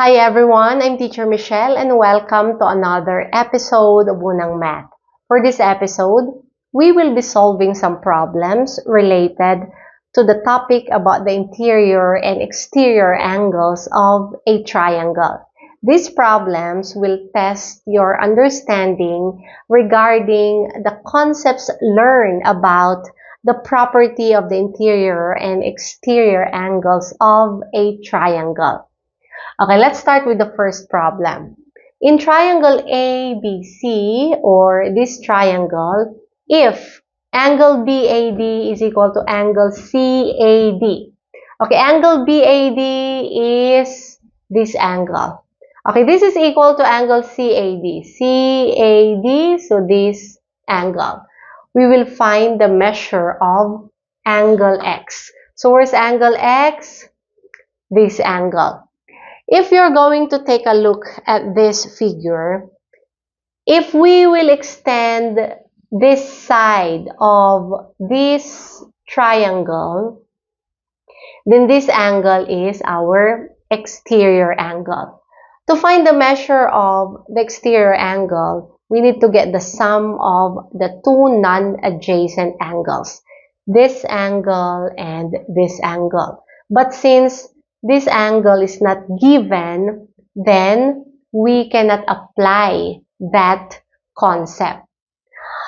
Hi everyone, I'm Teacher Michelle and welcome to another episode of Unang Math. For this episode, we will be solving some problems related to the topic about the interior and exterior angles of a triangle. These problems will test your understanding regarding the concepts learned about the property of the interior and exterior angles of a triangle. Okay, let's start with the first problem. In triangle ABC, or this triangle, if angle BAD is equal to angle CAD. Okay, angle BAD is this angle. Okay, this is equal to angle CAD. CAD, so this angle. We will find the measure of angle X. So where's angle X? This angle. If you're going to take a look at this figure, if we will extend this side of this triangle, then this angle is our exterior angle. To find the measure of the exterior angle, we need to get the sum of the two non-adjacent angles, this angle and this angle. But since this angle is not given, then we cannot apply that concept.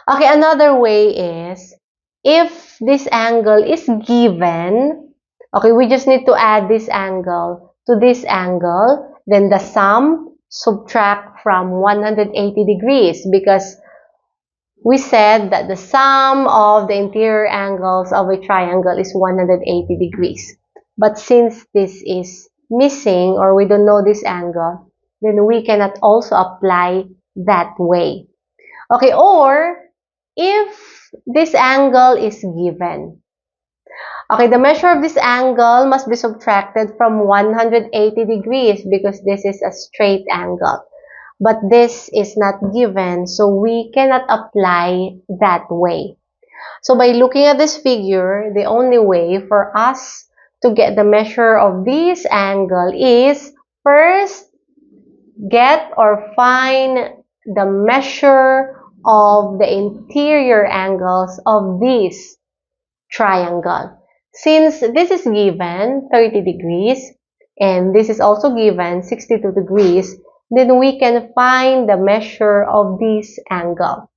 Okay, another way is, if this angle is given, okay, we just need to add this angle to this angle, then the sum, subtract from 180 degrees, because we said that the sum of the interior angles of a triangle is 180 degrees. But since this is missing, or we don't know this angle, then we cannot also apply that way. Okay, or if this angle is given, okay, the measure of this angle must be subtracted from 180 degrees because this is a straight angle. But this is not given, so we cannot apply that way. So by looking at this figure, the only way for us to get the measure of this angle is first get or find the measure of the interior angles of this triangle. Since this is given 30 degrees and this is also given 62 degrees, then we can find the measure of this angle.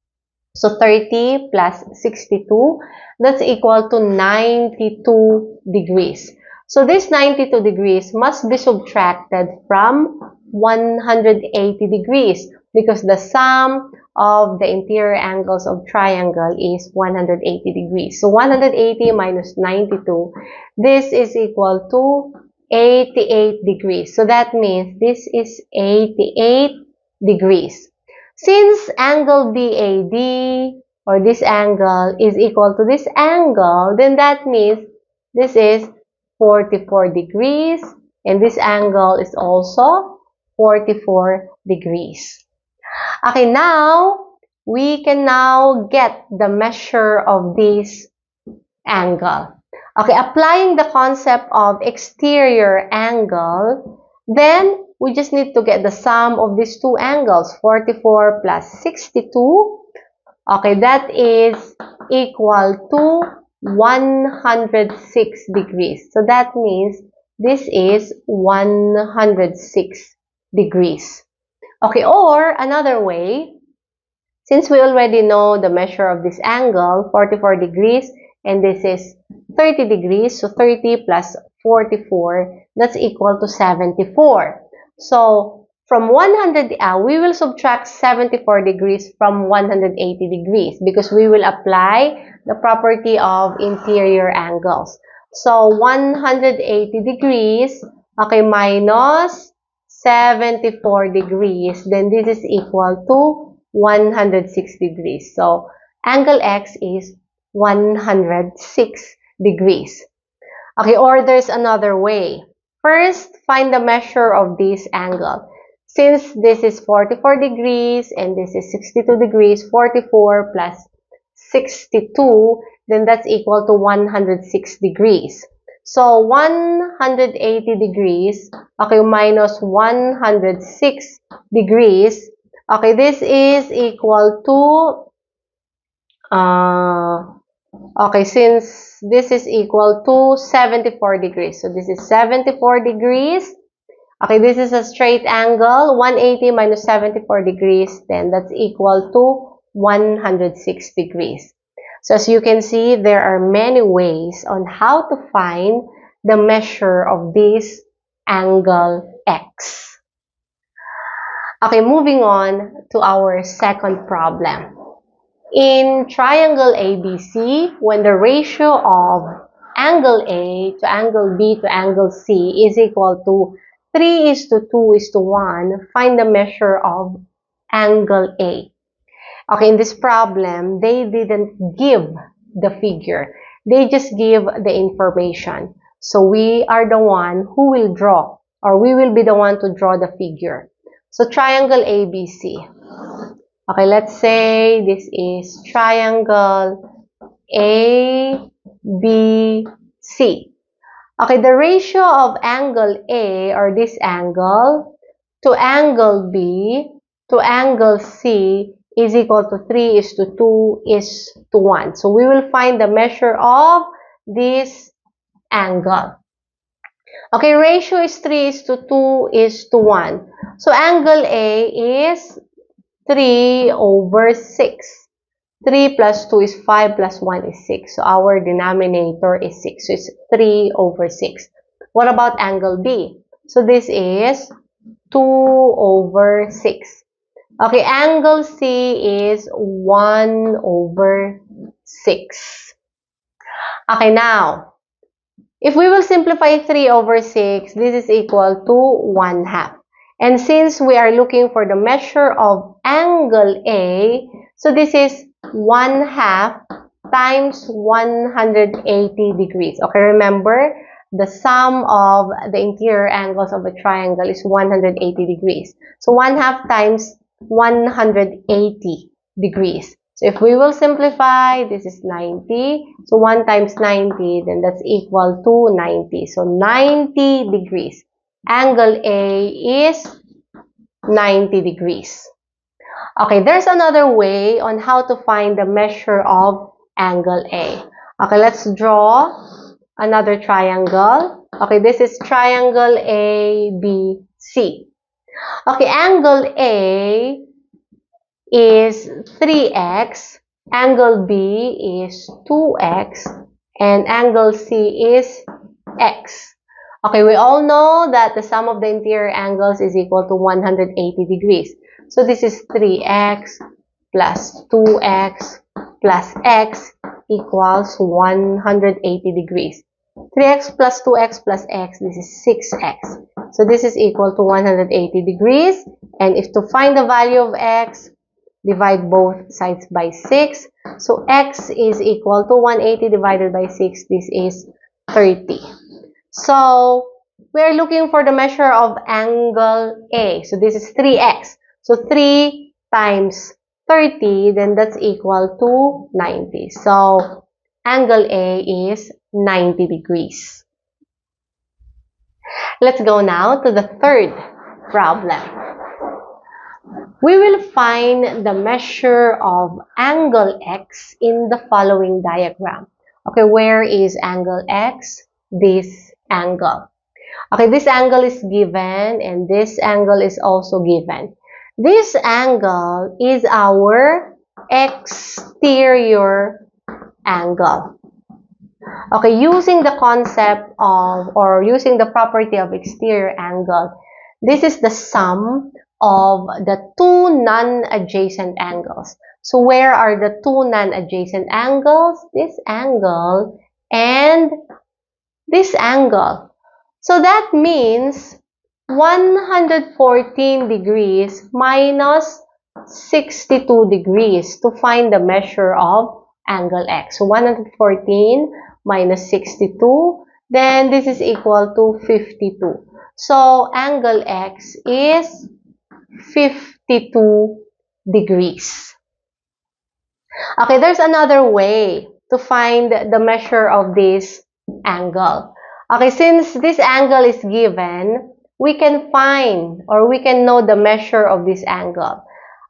So 30 plus 62, that's equal to 92 degrees. So this 92 degrees must be subtracted from 180 degrees because the sum of the interior angles of triangle is 180 degrees. So 180 minus 92, this is equal to 88 degrees. So that means this is 88 degrees. Since angle BAD, or this angle, is equal to this angle, then that means this is 44 degrees, and this angle is also 44 degrees. Okay, now, we can now get the measure of this angle. Okay, applying the concept of exterior angle, then we just need to get the sum of these two angles, 44 plus 62. Okay, that is equal to 106 degrees. So that means this is 106 degrees. Okay, or another way, since we already know the measure of this angle, 44 degrees, and this is 30 degrees, so 30 plus 44, that's equal to 74. So, from 100, we will subtract 74 degrees from 180 degrees because we will apply the property of interior angles. So, 180 degrees, okay, minus 74 degrees, then this is equal to 106 degrees. So, angle X is 106 degrees. Okay, or there's another way. First, find the measure of this angle. Since this is 44 degrees and this is 62 degrees, 44 plus 62, then that's equal to 106 degrees. So 180 degrees, okay, minus 106 degrees, okay, this is equal to, okay, since this is equal to 74 degrees. So this is 74 degrees. Okay, this is a straight angle. 180 minus 74 degrees, then that's equal to 106 degrees. So as you can see, there are many ways on how to find the measure of this angle X. Okay, moving on to our second problem. In triangle ABC, when the ratio of angle A to angle B to angle C is equal to 3:2:1, find the measure of angle A. Okay, in this problem, they didn't give the figure. They just give the information. So we are the one who will draw, or we will be the one to draw the figure. So triangle ABC. Okay, let's say this is triangle A, B, C. Okay, the ratio of angle A, or this angle, to angle B to angle C is equal to 3:2:1. So we will find the measure of this angle. Okay, ratio is 3:2:1. So angle A is 3/6. 3 plus 2 is 5 plus 1 is 6. So our denominator is 6. So it's 3/6. What about angle B? So this is 2/6. Okay, angle C is 1/6. Okay, now, if we will simplify 3/6, this is equal to 1/2. And since we are looking for the measure of angle A, so this is 1/2 times 180 degrees. Okay, remember, the sum of the interior angles of a triangle is 180 degrees. So 1/2 times 180 degrees. So if we will simplify, this is 90. So 1 times 90, then that's equal to 90. So 90 degrees. Angle A is 90 degrees. Okay, there's another way on how to find the measure of angle A. Okay, let's draw another triangle. Okay, this is triangle ABC. Okay, angle A is 3x, angle B is 2x, and angle C is x. Okay, we all know that the sum of the interior angles is equal to 180 degrees. So this is 3x plus 2x plus x equals 180 degrees. 3x plus 2x plus x, this is 6x. So this is equal to 180 degrees. And if to find the value of x, divide both sides by 6. So x is equal to 180 divided by 6. This is 30. So we are looking for the measure of angle A. So this is 3x. So 3 times 30, then that's equal to 90. So angle A is 90 degrees. Let's go now to the third problem. We will find the measure of angle X in the following diagram. Okay, where is angle X? This angle. Okay, this angle is given and this angle is also given. This angle is our exterior angle. Okay, using the concept of, or using the property of exterior angle, this is the sum of the two non-adjacent angles. So where are the two non-adjacent angles? This angle and this angle. So that means 114 degrees minus 62 degrees to find the measure of angle X. So 114 minus 62, then this is equal to 52. So angle X is 52 degrees. Okay, there's another way to find the measure of this angle. Okay, since this angle is given, we can find or we can know the measure of this angle.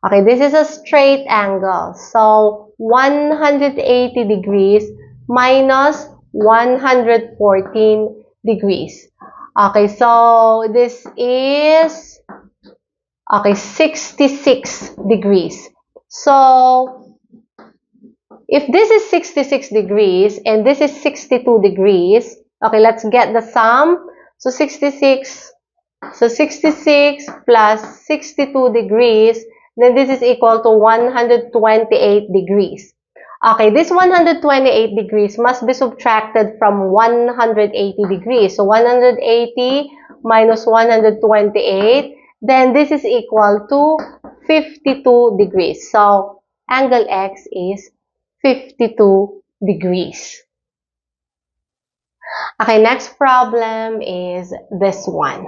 Okay, this is a straight angle. So 180 degrees minus 114 degrees. Okay, so this is 66 degrees. So if this is 66 degrees and this is 62 degrees, okay, let's get the sum. So 66 plus 62 degrees, then this is equal to 128 degrees. Okay, this 128 degrees must be subtracted from 180 degrees. So 180 minus 128, then this is equal to 52 degrees. So angle X is 52 degrees. Okay, next problem is this one.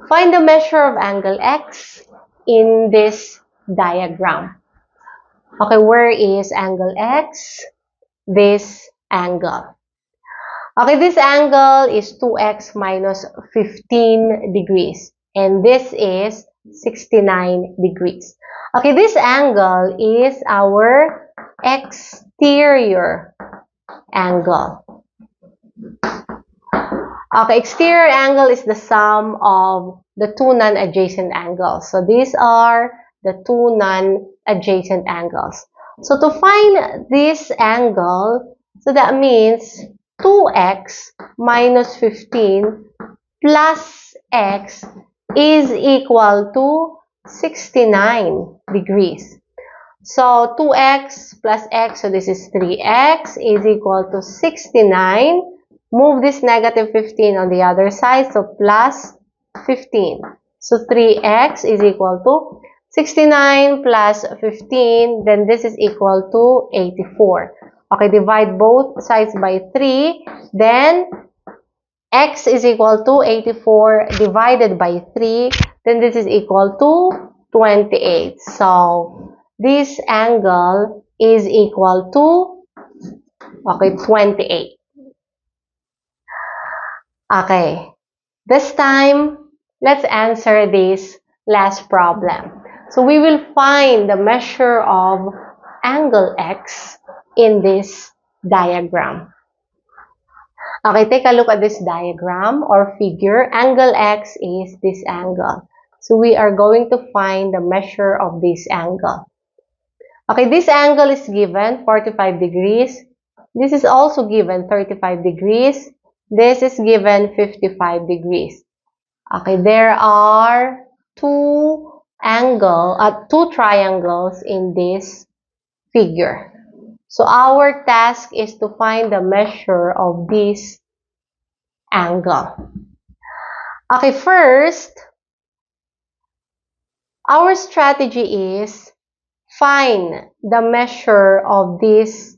Find the measure of angle X in this diagram. Okay, where is angle X? This angle. Okay, this angle is 2x minus 15 degrees. And this is 69 degrees. Okay, this angle is our exterior angle. Okay, exterior angle is the sum of the two non-adjacent angles. So these are the two non-adjacent angles. So to find this angle, so that means 2x minus 15 plus x is equal to 69 degrees. So 2x plus x, so this is 3x, is equal to 69. Move this negative 15 on the other side, so plus 15. So 3x is equal to 69 plus 15, then this is equal to 84. Okay, divide both sides by 3, then x is equal to 84 divided by 3, then this is equal to 28. So this angle is equal to 28. Okay, this time, let's answer this last problem. So we will find the measure of angle X in this diagram. Okay, take a look at this diagram or figure. Angle X is this angle. So we are going to find the measure of this angle. Okay, this angle is given 45 degrees. This is also given 35 degrees. This is given 55 degrees. Okay, there are two triangles in this figure. So our task is to find the measure of this angle. Okay, first, our strategy is find the measure of this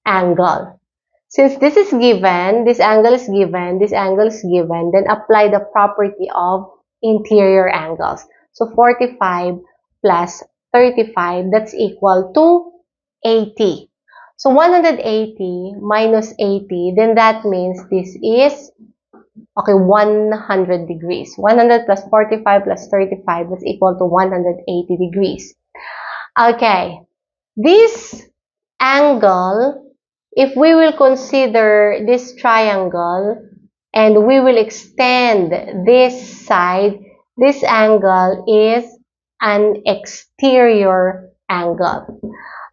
angle. Since this is given, this angle is given, this angle is given, then apply the property of interior angles. So 45 plus 35, that's equal to 80. So 180 minus 80, then that means this is 100 degrees. 100 plus 45 plus 35 is equal to 180 degrees. Okay, this angle, if we will consider this triangle and we will extend this side, this angle is an exterior angle.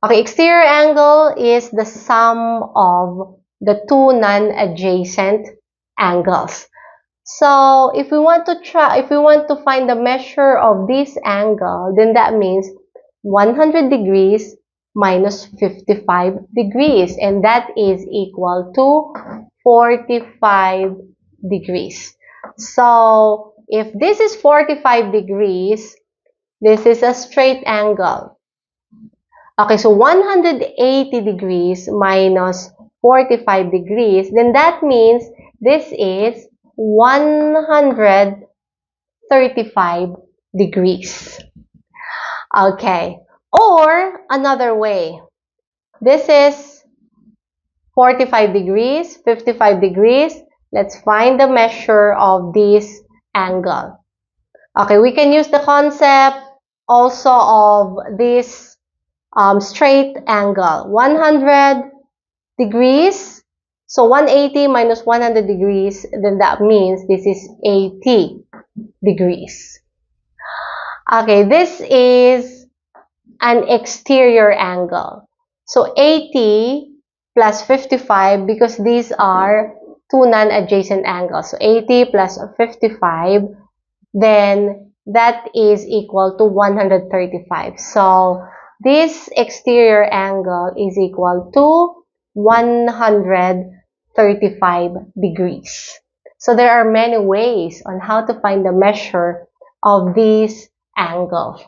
Okay, exterior angle is the sum of the two non-adjacent angles. So if we want to find the measure of this angle, then that means 100 degrees minus 55 degrees, and that is equal to 45 degrees. So if this is 45 degrees, this is a straight angle. Okay, so 180 degrees minus 45 degrees, then that means this is 135 degrees. Okay, or another way, this is 45 degrees, 55 degrees. Let's find the measure of this angle. Okay, we can use the concept also of this straight angle. 100 degrees. So 180 minus 100 degrees, then that means this is 80 degrees. Okay, this is an exterior angle. So 80 plus 55, because these are two non-adjacent angles. So 80 plus 55, then that is equal to 135. So this exterior angle is equal to 135 degrees. So there are many ways on how to find the measure of this angle.